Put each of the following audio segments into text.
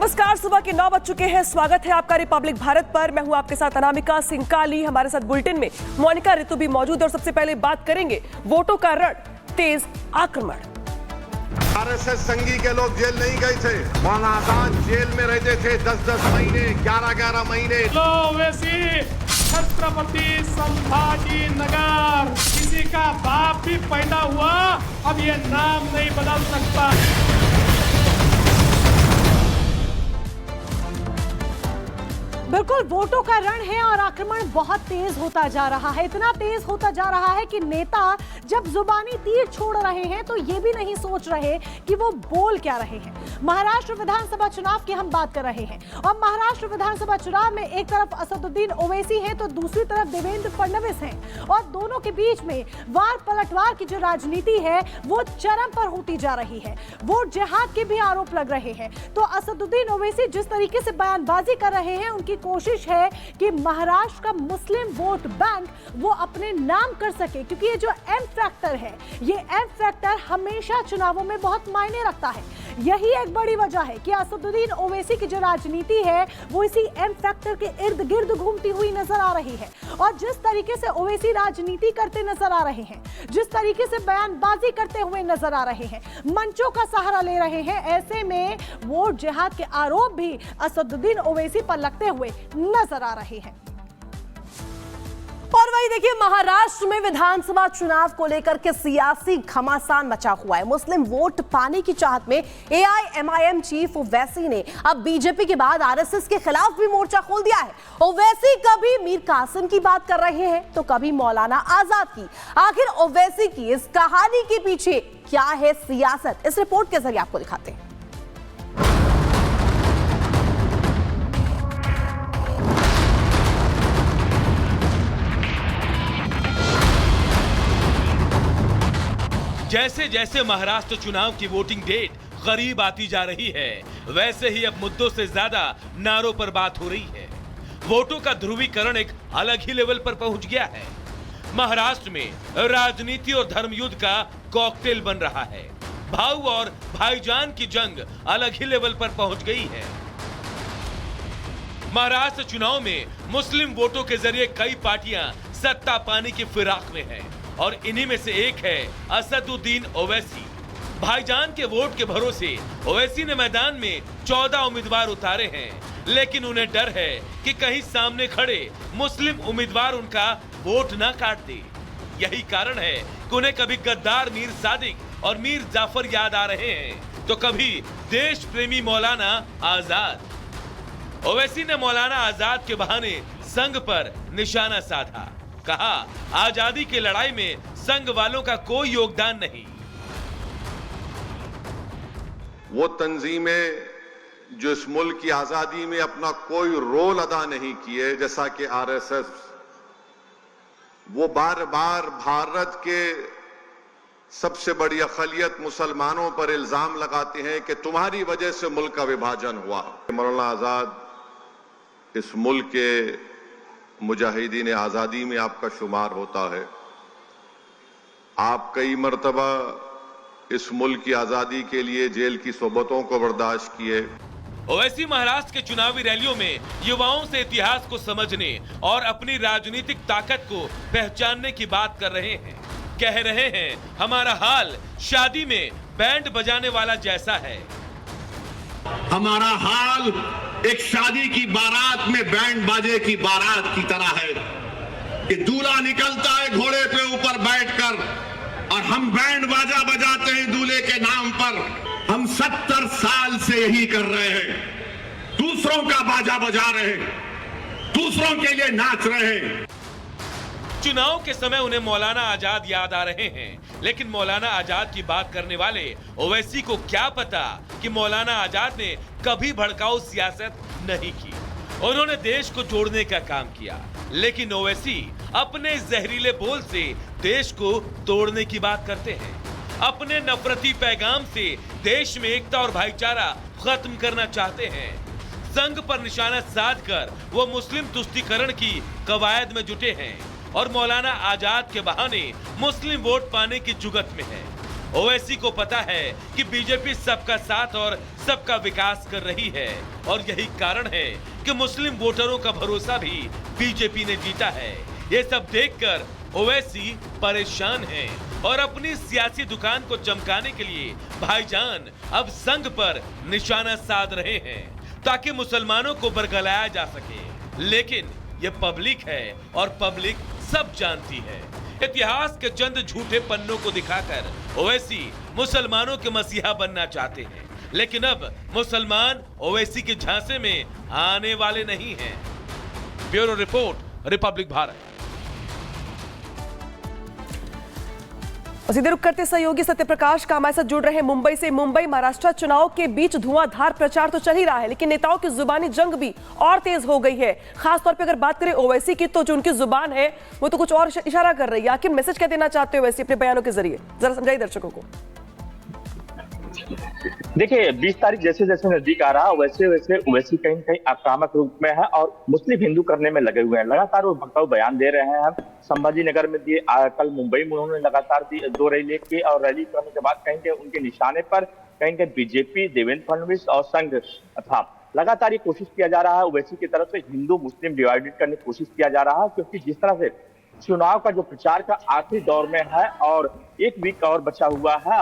नमस्कार, सुबह के 9 बज चुके हैं। स्वागत है आपका रिपब्लिक भारत पर। मैं हूं आपके साथ अनामिका सिंह काली। हमारे साथ बुलेटिन में मोनिका ऋतु भी मौजूद है और सबसे पहले बात करेंगे वोटों का रण, तेज आक्रमण। आरएसएस संघी के लोग जेल नहीं गए थे, मौलाना आजाद जेल में रहते थे 10-10 महीने, 11-11 महीने। वैसी छत्रपति संभाजी नगर, किसी का बाप भी पैदा हुआ अब ये नाम नहीं बदल सकता। बिल्कुल, वोटों का रण है और आक्रमण बहुत तेज होता जा रहा है। इतना तेज होता जा रहा है कि नेता जब जुबानी तीर छोड़ रहे हैं तो ये भी नहीं सोच रहे कि वो बोल क्या रहे हैं। महाराष्ट्र विधानसभा चुनाव की हम बात कर रहे हैं और महाराष्ट्र विधानसभा चुनाव में एक तरफ असदुद्दीन ओवैसी हैं तो दूसरी तरफ देवेंद्र फडणवीस हैं और दोनों के बीच में वार पलटवार की जो राजनीति है वो चरम पर होती जा रही है। वोट जिहाद के भी आरोप लग रहे हैं। तो असदुद्दीन ओवैसी जिस तरीके से बयानबाजी कर रहे हैं, उनकी कोशिश है कि महाराष्ट्र का मुस्लिम वोट बैंक वो अपने नाम कर सके, क्योंकि ये जो एम फैक्टर है, ये एम फैक्टर हमेशा चुनावों में बहुत मायने रखता है। यही एक बड़ी वजह है कि असदुद्दीन ओवैसी की जो राजनीति है वो इसी एम फैक्टर के इर्द गिर्द घूमती हुई नजर आ रही है। और जिस तरीके से ओवैसी राजनीति करते नजर आ रहे हैं, जिस तरीके से बयानबाजी करते हुए नजर आ रहे हैं, मंचों का सहारा ले रहे हैं, ऐसे में वोट जिहाद के आरोप भी असदुद्दीन ओवैसी पर लगते हुए नजर आ रहे हैं। और वही देखिए, महाराष्ट्र में विधानसभा चुनाव को लेकर के सियासी घमासान मचा हुआ है। मुस्लिम वोट पाने की चाहत में एआईएमआईएम चीफ ओवैसी ने अब बीजेपी के बाद आरएसएस के खिलाफ भी मोर्चा खोल दिया है। ओवैसी कभी मीर कासिम की बात कर रहे हैं तो कभी मौलाना आजाद की। आखिर ओवैसी की इस कहानी के पीछे क्या है सियासत, इस रिपोर्ट के जरिए आपको दिखाते हैं। जैसे जैसे महाराष्ट्र चुनाव की वोटिंग डेट करीब आती जा रही है, वैसे ही अब मुद्दों से ज्यादा नारों पर बात हो रही है। वोटों का ध्रुवीकरण एक अलग ही लेवल पर पहुंच गया है। महाराष्ट्र में राजनीति और धर्म युद्ध का कॉकटेल बन रहा है। भाऊ और भाईजान की जंग अलग ही लेवल पर पहुंच गई है। महाराष्ट्र चुनाव में मुस्लिम वोटों के जरिए कई पार्टियां सत्ता पाने की फिराक में हैं और इन्हीं में से एक है असदुद्दीन ओवैसी। भाईजान के वोट के भरोसे ओवैसी ने मैदान में 14 उम्मीदवार उतारे हैं, लेकिन उन्हें डर है कि कहीं सामने खड़े मुस्लिम उम्मीदवार उनका वोट ना काट दे। यही कारण है कि उन्हें कभी गद्दार मीर सादिक और मीर जाफर याद आ रहे हैं तो कभी देश प्रेमी मौलाना आजाद। ओवैसी ने मौलाना आजाद के बहाने संघ पर निशाना साधा। कहा, आजादी की लड़ाई में संघ वालों का कोई योगदान नहीं। वो तंजीमें जो इस मुल्क की आजादी में अपना कोई रोल अदा नहीं किए, जैसा कि आरएसएस, वो बार बार भारत के सबसे बड़ी अक़लियत मुसलमानों पर इल्जाम लगाते हैं कि तुम्हारी वजह से मुल्क का विभाजन हुआ। मौलाना आजाद इस मुल्क के मुजाहिदीन आजादी में आपका शुमार होता है। आप कई मर्तबा इस मुल्क की आजादी के लिए जेल की सोबतों को बर्दाश्त किए। ओवैसी महाराष्ट्र के चुनावी रैलियों में युवाओं से इतिहास को समझने और अपनी राजनीतिक ताकत को पहचानने की बात कर रहे हैं। कह रहे हैं, हमारा हाल शादी में बैंड बजाने वाला जैसा है। हमारा हाल एक शादी की बारात में बैंड बाजे की बारात की तरह है कि दूल्हा निकलता है घोड़े पे ऊपर बैठकर और हम बैंड बाजा बजाते हैं दूल्हे के नाम पर। हम 70 साल से यही कर रहे हैं, दूसरों का बाजा बजा रहे हैं, दूसरों के लिए नाच रहे हैं। चुनाव के समय उन्हें मौलाना आजाद याद आ रहे हैं, लेकिन मौलाना आजाद की बात करने वाले ओवैसी को क्या पता कि मौलाना आजाद ने कभी भड़काऊ सियासत नहीं की। उन्होंने देश को जोड़ने का काम किया, लेकिन ओवैसी अपने जहरीले बोल से देश को तोड़ने की बात करते हैं। अपने नफरती पैगाम से देश में एकता और भाईचारा खत्म करना चाहते हैं। संघ पर निशाना साधकर वो मुस्लिम तुष्टीकरण की कवायद में जुटे हैं और मौलाना आजाद के बहाने मुस्लिम वोट पाने की जुगत में है। ओवैसी को पता है कि बीजेपी सबका साथ और सबका विकास कर रही है और यही कारण है कि मुस्लिम वोटरों का भरोसा भी बीजेपी ने जीता है। ये सब देखकर ओवैसी परेशान हैं और अपनी सियासी दुकान को चमकाने के लिए भाईजान अब संघ पर निशाना साध रहे हैं ताकि मुसलमानों को बरगलाया जा सके। लेकिन ये पब्लिक है और पब्लिक सब जानती है। इतिहास के चंद झूठे पन्नों को दिखाकर ओवैसी मुसलमानों के मसीहा बनना चाहते हैं, लेकिन अब मुसलमान ओवैसी के झांसे में आने वाले नहीं हैं। Bureau report, Republic Bharat. सीधे रुक करते सहयोगी सत्यप्रकाश का हमारे साथ जुड़ रहे हैं मुंबई से। मुंबई महाराष्ट्र चुनाव के बीच धुआंधार प्रचार तो चल ही रहा है, लेकिन नेताओं की जुबानी जंग भी और तेज हो गई है। खासतौर पे अगर बात करें ओवैसी की, तो जो उनकी जुबान है वो तो कुछ और इशारा कर रही है। आखिर मैसेज क्या देना चाहते हो ओवैसी अपने बयानों के जरिए, जरा समझाइए दर्शकों को। देखिए 20 तारीख जैसे जैसे नजदीक आ रहा वैसे वैसे ओवैसी कहीं कहीं आक्रामक रूप में है और मुस्लिम हिंदू करने में लगे हुए हैं। लगातार वो भड़काऊ बयान दे रहे हैं। संभाजी नगर में दिए, कल मुंबई में उन्होंने लगातार 2 रैली की और रैली करने के बाद कहीं उनके निशाने पर कहीं बीजेपी, देवेंद्र फडणवीस और संघ था। लगातार ये कोशिश किया जा रहा है ओवैसी की तरफ से हिंदू मुस्लिम डिवाइडेड करने की कोशिश किया जा रहा है, क्योंकि जिस तरह से चुनाव का जो प्रचार का आखिरी दौर में है और 1 वीक और बचा हुआ है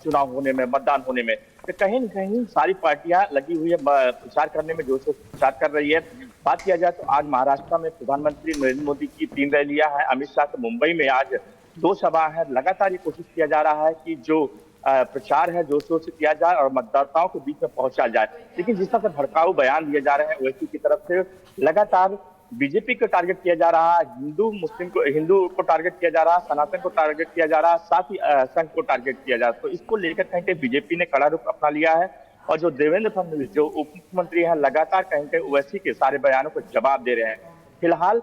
चुनाव होने में, मतदान होने में, तो कहीं न कहीं सारी पार्टियां लगी हुई है प्रचार करने में, जोर से प्रचार कर रही है। बात किया जाए तो आज महाराष्ट्र में प्रधानमंत्री नरेंद्र मोदी की 3 रैलियां हैं। अमित शाह तो मुंबई में आज 2 सभा है। लगातार ये कोशिश किया जा रहा है कि जो प्रचार है जोर शोर से किया जाए और मतदाताओं के बीच में पहुंचा जाए। लेकिन जिस तरह से भड़काऊ बयान दिए जा रहे हैं ओवैसी की तरफ से, लगातार बीजेपी को टारगेट किया जा रहा है, हिंदू को टारगेट किया जा रहा है, सनातन को टारगेट किया जा रहा है, साथ ही संघ को टारगेट किया जा रहा है। तो इसको लेकर कहीं बीजेपी ने कड़ा रुख अपना लिया है और जो देवेंद्र फडणवीस जो उप मुख्यमंत्री हैं लगातार कहीं ओवैसी के सारे बयानों को जवाब दे रहे हैं। फिलहाल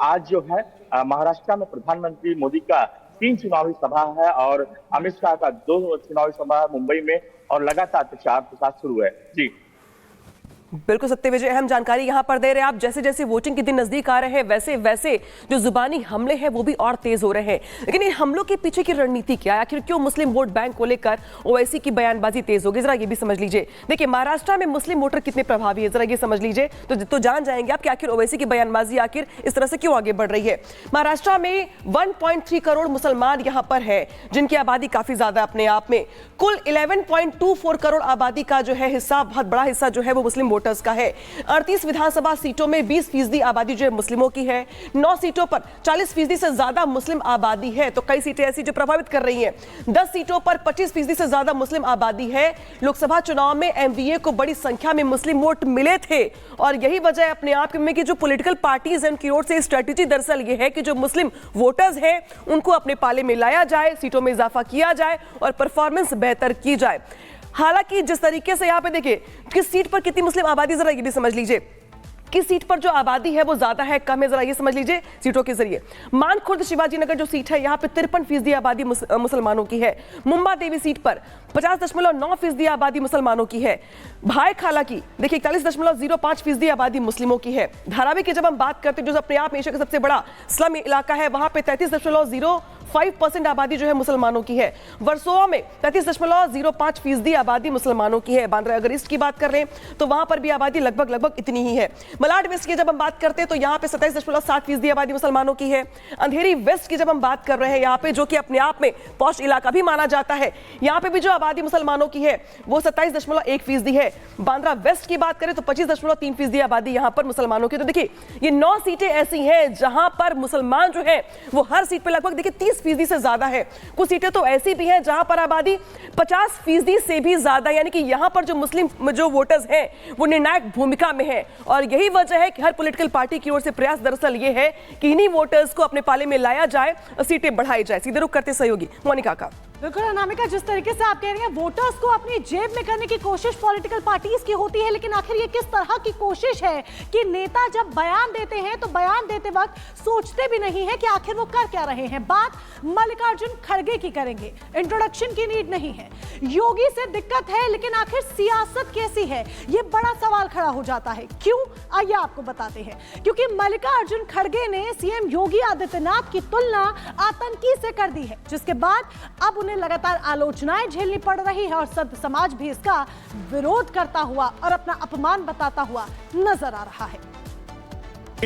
आज जो है महाराष्ट्र में प्रधानमंत्री मोदी का 3 चुनावी सभा है और अमित शाह का 2 चुनावी सभा है मुंबई में और लगातार प्रचार शुरू है। जी बिल्कुल सत्यविजय, अहम जानकारी यहां पर दे रहे हैं आप। जैसे जैसे वोटिंग के दिन नजदीक आ रहे हैं वैसे वैसे जो जुबानी हमले हैं वो भी और तेज हो रहे हैं। लेकिन इन हमलों के पीछे की रणनीति क्या है? आखिर क्यों मुस्लिम वोट बैंक को लेकर ओवैसी की बयानबाजी तेज हो गई? जरा ये भी समझ लीजिए। देखिए महाराष्ट्र में मुस्लिम वोटर कितने प्रभावी है, जरा ये समझ लीजिए तो जान जाएंगे आप कि आखिर ओवैसी की बयानबाजी आखिर इस तरह से क्यों आगे बढ़ रही है। महाराष्ट्र में 1.3 करोड़ मुसलमान यहां पर है, जिनकी आबादी काफी ज्यादा अपने आप में। कुल 11.24 करोड़ आबादी का जो है हिस्सा, बहुत बड़ा हिस्सा जो है वो मुस्लिम वोटर्स का है। 38 विधानसभा सीटों में 20% आबादी जो है मुस्लिमों की है। 9 सीटों पर 40% से ज्यादा मुस्लिम आबादी है, तो कई सीटें ऐसी जो प्रभावित कर रही हैं। 10 सीटों पर 25% से ज्यादा मुस्लिम आबादी है। लोकसभा चुनाव में एमवीए को बड़ी संख्या में मुस्लिम वोट मिले थे और यही वजह है अपने आप में कि जो पॉलिटिकल पार्टीज हैं उनकी ओर से स्ट्रेटेजी दरअसल ये है कि जो मुस्लिम वोटर्स हैं उनको अपने पाले में लाया जाए, सीटों में इजाफा किया जाए और परफॉर्मेंस बेहतर की जाए। हालांकि जिस तरीके से यहाँ पे देखिए किस सीट पर कितनी मुस्लिम आबादी, जरा ये भी समझ लीजिए। किस सीट पर जो आबादी है वो ज्यादा है कम है, जरा ये समझ लीजिए सीटों के जरिए। मानखुर्द शिवाजी नगर जो सीट है यहाँ पे 53% आबादी मुसलमानों की है। मुंबा देवी सीट पर 50.9% आबादी मुसलमानों की है। भाई खाला की देखिए 41.05% आबादी मुस्लिमों की है। धारावी की जब हम बात करते हैं जो अपने आप में एशिया का सबसे बड़ा स्लम इलाका है, वहां पे 33.05% आबादी जो है मुसलमानों की है। वर्सोवा में 33.05% आबादी मुसलमानों की है। बांद्रा अगर ईस्ट की बात कर रहे हैं तो वहां पर भी आबादी लगभग इतनी ही है। मलाड वेस्ट की जब हम बात करते हैं तो यहाँ पे 27.7% आबादी मुसलमानों की है। अंधेरी वेस्ट की जब हम बात कर रहे हैं यहाँ पे, जो कि अपने आप में पॉश इलाका भी माना जाता है, यहाँ पे भी जो आबादी मुसलमानों की है वो 27.1% है। बांद्रा वेस्ट की बात करें तो 25.3% आबादी यहाँ पर मुसलमानों की। तो देखिए ये 9 सीटें ऐसी हैं जहां पर मुसलमान जो है वो हर सीट पे लगभग देखिए 30% से ज्यादा है। कुछ सीटें तो ऐसी भी हैं जहां पर आबादी 50% से भी ज्यादा, यानी कि यहां पर जो मुस्लिम जो वोटर्स हैं वो निर्णायक भूमिका में है। और यही वजह है कि हर पॉलिटिकल पार्टी की ओर से प्रयास दरअसल ये है कि इन्हीं वोटर्स को अपने पाले में लाया जाए और सीटें बढ़ाई जाए। सीधे रुख करते सहयोगी मोनिका का। बिल्कुल अनामिका, जिस तरीके से आप कह रही हैं वोटर्स को अपनी जेब में करने की कोशिश पॉलिटिकल पार्टीज की होती है, लेकिन आखिर ये किस तरह की कोशिश है कि नेता जब बयान देते हैं तो बयान देते वक्त सोचते भी नहीं है कि आखिर वो कर क्या रहे हैं। बात मल्लिकार्जुन खड़गे की करेंगे। इंट्रोडक्शन की नीड नहीं है। योगी से दिक्कत है, लेकिन आखिर सियासत कैसी है, ये बड़ा सवाल खड़ा हो जाता है। क्यों? आइए आपको बताते हैं। क्योंकि मल्लिकार्जुन खड़गे ने सीएम योगी आदित्यनाथ की तुलना आतंकी से कर दी है, जिसके बाद अब उन्हें लगातार आलोचनाएं झेलनी पड़ रही है और संत समाज भी इसका विरोध करता हुआ और अपना अपमान बताता हुआ नजर आ रहा है।